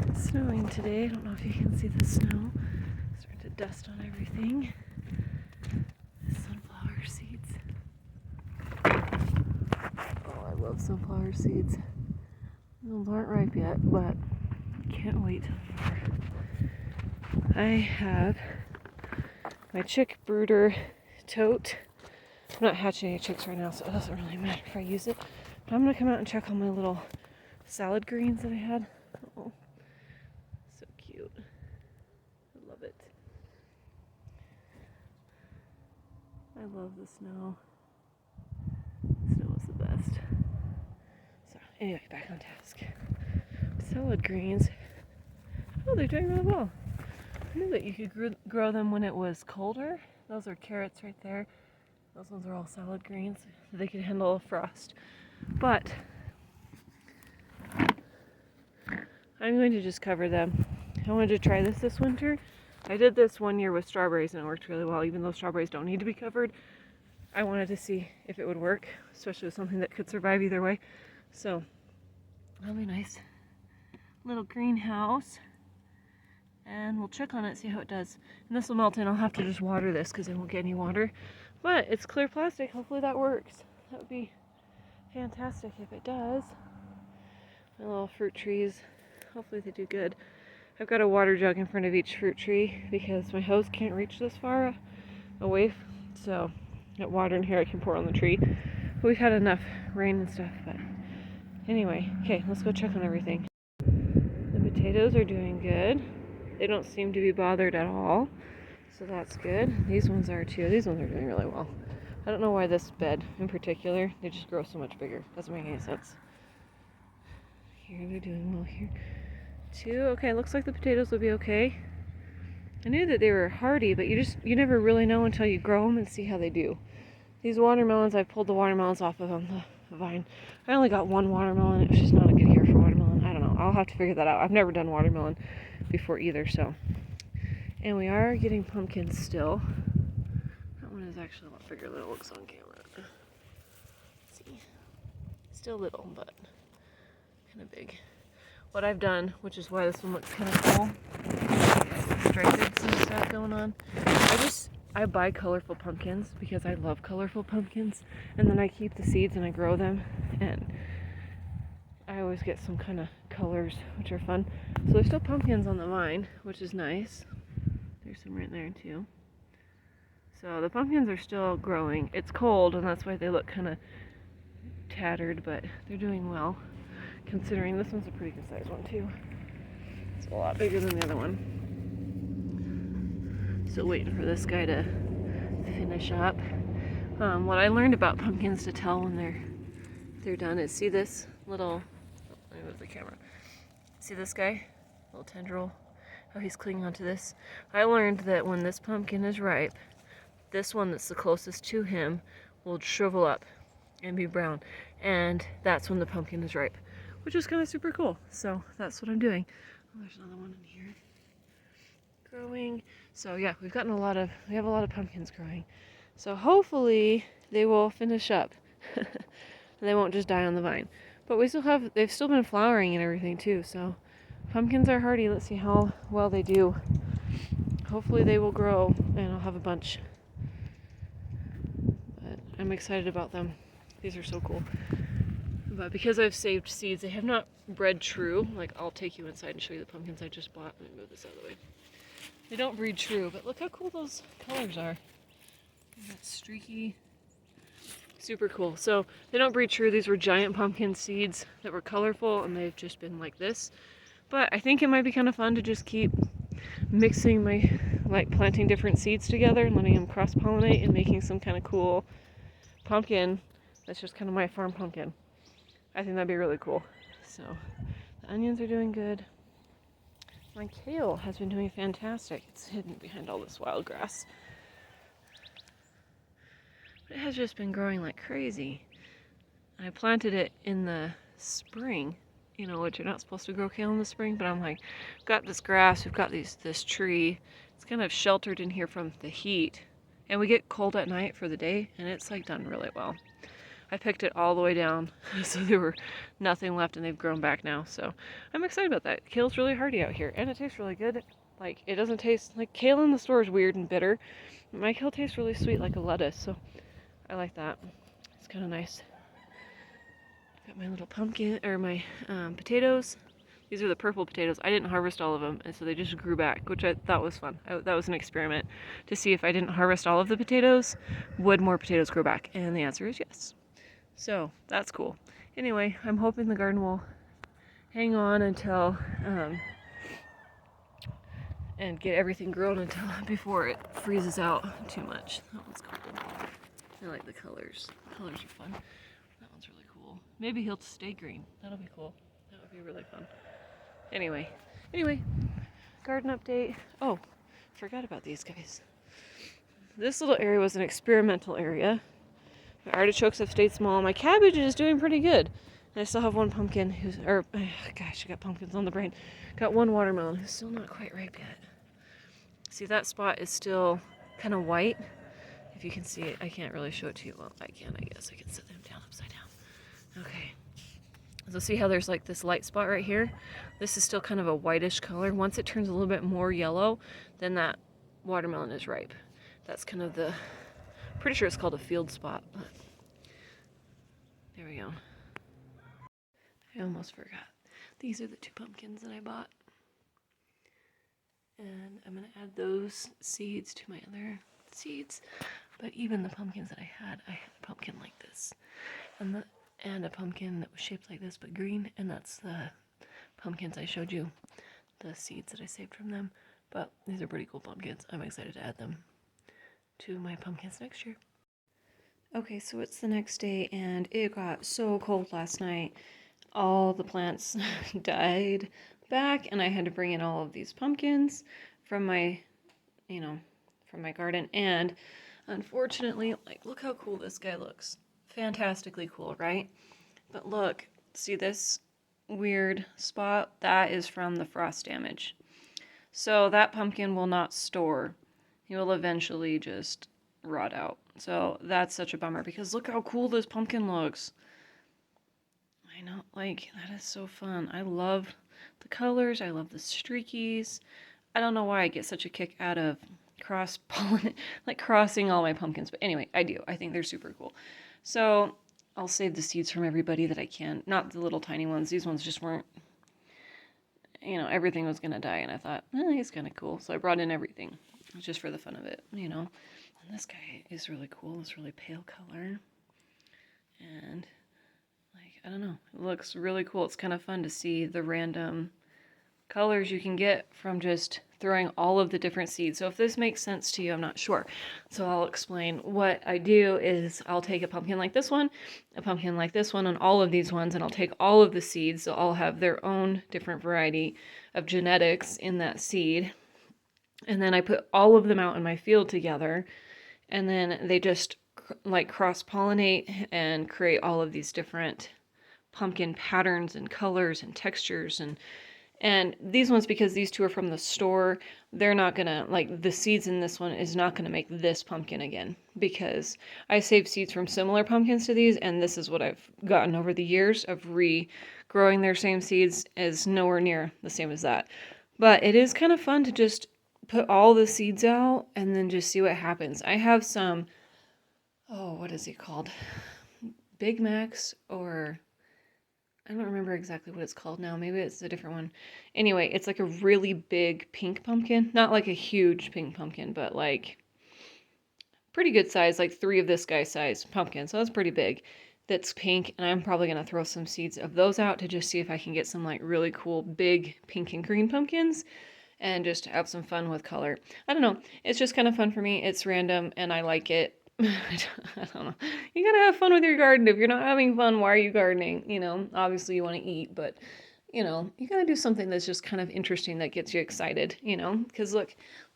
It's snowing today. I don't know if you can see the snow. It's starting to dust on everything. Sunflower seeds. Oh, I love sunflower seeds. Those aren't ripe yet, but can't wait till they are. I have my chick brooder tote. I'm not hatching any chicks right now, so it doesn't really matter if I use it. But I'm gonna come out and check on my little salad greens that I had. Oh, so cute. I love it. I love the snow. Snow is the best. So anyway, back on task. Salad greens. Oh, they're doing really well. I knew that you could grow them when it was colder. Those are carrots right there. Those ones are all salad greens. So they could handle a frost. But I'm going to just cover them. I wanted to try this winter. I did this one year with strawberries and it worked really well, even though strawberries don't need to be covered. I wanted to see if it would work, especially with something that could survive either way. So that'll be nice. Little greenhouse. And we'll check on it, see how it does. And this will melt in. I'll have to just water this because I won't get any water. But it's clear plastic. Hopefully that works. That would be fantastic if it does. My little fruit trees. Hopefully they do good. I've got a water jug in front of each fruit tree because my hose can't reach this far away. So that water in here I can pour on the tree. But we've had enough rain and stuff. But anyway, okay, let's go check on everything. The potatoes are doing good. They don't seem to be bothered at all, so that's good. These ones are too. These ones are doing really well. I don't know why this bed in particular, they just grow so much bigger. Doesn't make any sense. Here they're doing well here too. Okay, looks like the potatoes will be okay. I knew that they were hardy, but you never really know until you grow them and see how they do. These watermelons, I pulled the watermelons off of on the vine. I only got one watermelon. It was just not a good year for watermelon. I don't know. I'll have to figure that out. I've never done watermelon before either, so. And we are getting pumpkins still. That one is actually a lot bigger than it looks on camera. Let's see. Still little, but kind of big. What I've done, which is why this one looks kind of cool, striped and stuff going on. I buy colorful pumpkins because I love colorful pumpkins, and then I keep the seeds and I grow them, and I always get some kind of colors, which are fun. So there's still pumpkins on the vine, which is nice. There's some right there too. So the pumpkins are still growing. It's cold, and that's why they look kind of tattered, but they're doing well, considering this one's a pretty good sized one too. It's a lot bigger than the other one. Still waiting for this guy to finish up. What I learned about pumpkins to tell when they're done is, see this little, let me move the camera. See this guy? Little tendril, how he's clinging onto this. I learned that when this pumpkin is ripe, this one that's the closest to him will shrivel up and be brown. And that's when the pumpkin is ripe, which is kind of super cool. So that's what I'm doing. Oh, there's another one in here growing. So yeah, we have a lot of pumpkins growing. So hopefully they will finish up. And they won't just die on the vine. But they've still been flowering and everything too, so pumpkins are hardy. Let's see how well they do. Hopefully they will grow and I'll have a bunch. But I'm excited about them. These are so cool. But because I've saved seeds, they have not bred true. Like, I'll take you inside and show you the pumpkins I just bought. Let me move this out of the way. They don't breed true, but look how cool those colors are. That streaky, super cool. So they don't breed true. These were giant pumpkin seeds that were colorful, and they've just been like this. But I think it might be kind of fun to just keep mixing planting different seeds together and letting them cross-pollinate and making some kind of cool pumpkin that's just kind of my farm pumpkin. I think that'd be really cool. So the onions are doing good. My kale has been doing fantastic. It's hidden behind all this wild grass. But it has just been growing like crazy. I planted it in the spring, which you're not supposed to grow kale in the spring, but I'm like, we've got this grass, we've got this tree. It's kind of sheltered in here from the heat. And we get cold at night for the day, and it's like done really well. I picked it all the way down, so there were nothing left, and they've grown back now. So I'm excited about that. Kale's really hearty out here, and it tastes really good. Like, it doesn't taste like kale in the store is weird and bitter. My kale tastes really sweet, like a lettuce. So I like that. It's kind of nice. Got my little pumpkin or my potatoes. These are the purple potatoes. I didn't harvest all of them, and so they just grew back, which I thought was fun. That was an experiment to see if I didn't harvest all of the potatoes, would more potatoes grow back? And the answer is yes. So that's cool. Anyway, I'm hoping the garden will hang on until and get everything grown until before it freezes out too much. That one's cool. I like the colors. The colors are fun. That one's really cool. Maybe he'll stay green. That'll be cool. That would be really fun. Anyway, garden update. Oh, forgot about these guys. This little area was an experimental area. My artichokes have stayed small. My cabbage is doing pretty good. And I still have one pumpkin gosh, I got pumpkins on the brain. Got one watermelon who's still not quite ripe yet. See, that spot is still kind of white. If you can see it, I can't really show it to you. Well, I can, I guess. I can set them down upside down. Okay. So see how there's like this light spot right here? This is still kind of a whitish color. Once it turns a little bit more yellow, then that watermelon is ripe. That's kind of the, pretty sure it's called a field spot, but there we go. I almost forgot. These are the 2 pumpkins that I bought. And I'm gonna add those seeds to my other seeds. But even the pumpkins that I had a pumpkin like this. And a pumpkin that was shaped like this but green, and that's the pumpkins I showed you, the seeds that I saved from them. But these are pretty cool pumpkins. I'm excited to add them to my pumpkins next year. Okay, so it's the next day, and it got so cold last night. All the plants died back, and I had to bring in all of these pumpkins from my garden. And unfortunately, like, look how cool this guy looks. Fantastically cool, right? But look, see this weird spot? That is from the frost damage. So that pumpkin will not store. He will eventually just rot out. So that's such a bummer, because look how cool this pumpkin looks. I know, like, that is so fun. I love the colors. I love the streakies. I don't know why I get such a kick out of crossing all my pumpkins. But anyway, I do. I think they're super cool. So I'll save the seeds from everybody that I can. Not the little tiny ones. These ones just weren't, everything was going to die. And I thought, he's kind of cool. So I brought in everything just for the fun of it, And this guy is really cool. It's really pale color. And, I don't know. It looks really cool. It's kind of fun to see the random colors you can get from just throwing all of the different seeds. So if this makes sense to you, I'm not sure. So I'll explain. What I do is I'll take a pumpkin like this one, a pumpkin like this one, and all of these ones, and I'll take all of the seeds. So all have their own different variety of genetics in that seed. And then I put all of them out in my field together, and then they just cross-pollinate and create all of these different pumpkin patterns and colors and textures. And these ones, because these 2 are from the store, they're not gonna, the seeds in this one is not gonna make this pumpkin again, because I saved seeds from similar pumpkins to these, and this is what I've gotten over the years of regrowing their same seeds, is nowhere near the same as that. But it is kind of fun to just put all the seeds out and then just see what happens. I have some, what is it called? Big Macs, or I don't remember exactly what it's called now. Maybe it's a different one. Anyway, it's like a really big pink pumpkin. Not like a huge pink pumpkin, but like pretty good size, like 3 of this guy's size pumpkin. So that's pretty big. That's pink, and I'm probably going to throw some seeds of those out to just see if I can get some like really cool big pink and green pumpkins and just have some fun with color. I don't know. It's just kind of fun for me. It's random, and I like it. I don't know. You gotta have fun with your garden. If you're not having fun, why are you gardening? Obviously you want to eat, but you gotta do something that's just kind of interesting, that gets you excited, because look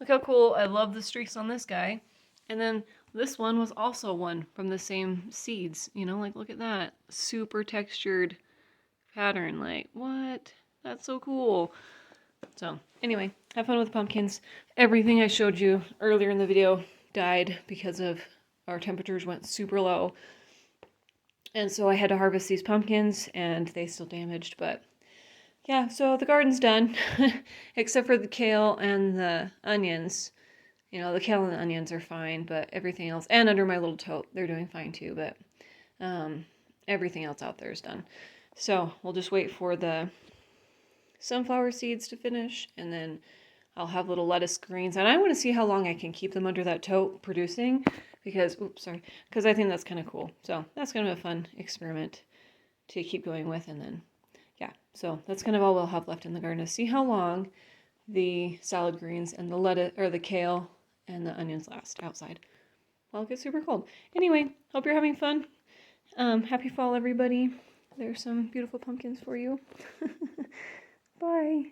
how cool. I love the streaks on this guy. And then this one was also one from the same seeds, look at that super textured pattern. Like, what? That's so cool. So anyway, have fun with pumpkins. Everything I showed you earlier in the video died because of our temperatures went super low. And so I had to harvest these pumpkins, and they still damaged, but yeah, so the garden's done, except for the kale and the onions. You know, the kale and the onions are fine, but everything else, and under my little tote, they're doing fine too, but everything else out there is done. So we'll just wait for the sunflower seeds to finish, and then I'll have little lettuce greens. And I want to see how long I can keep them under that tote producing, because, because I think that's kind of cool. So that's kind of a fun experiment to keep going with, and then yeah, so that's kind of all we'll have left in the garden, to see how long the salad greens and the lettuce, or the kale and the onions last outside. Well, it gets super cold. Anyway, hope you're having fun. Happy fall, everybody. There's some beautiful pumpkins for you. Bye.